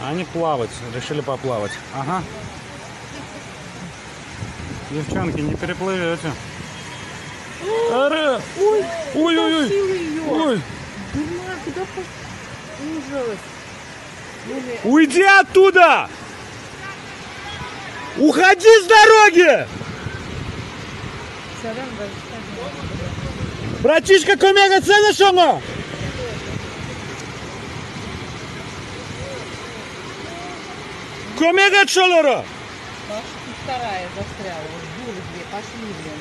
Они плавать, решили поплавать. Ага. Девчонки, не переплывете. Ара! Ой, ой, ой, ой, ой. Ужас. Уйди оттуда! Уходи с дороги! Братишка, комега цена шома! Комега чолора! Вторая застряла. Вот дуры две пошли, блин.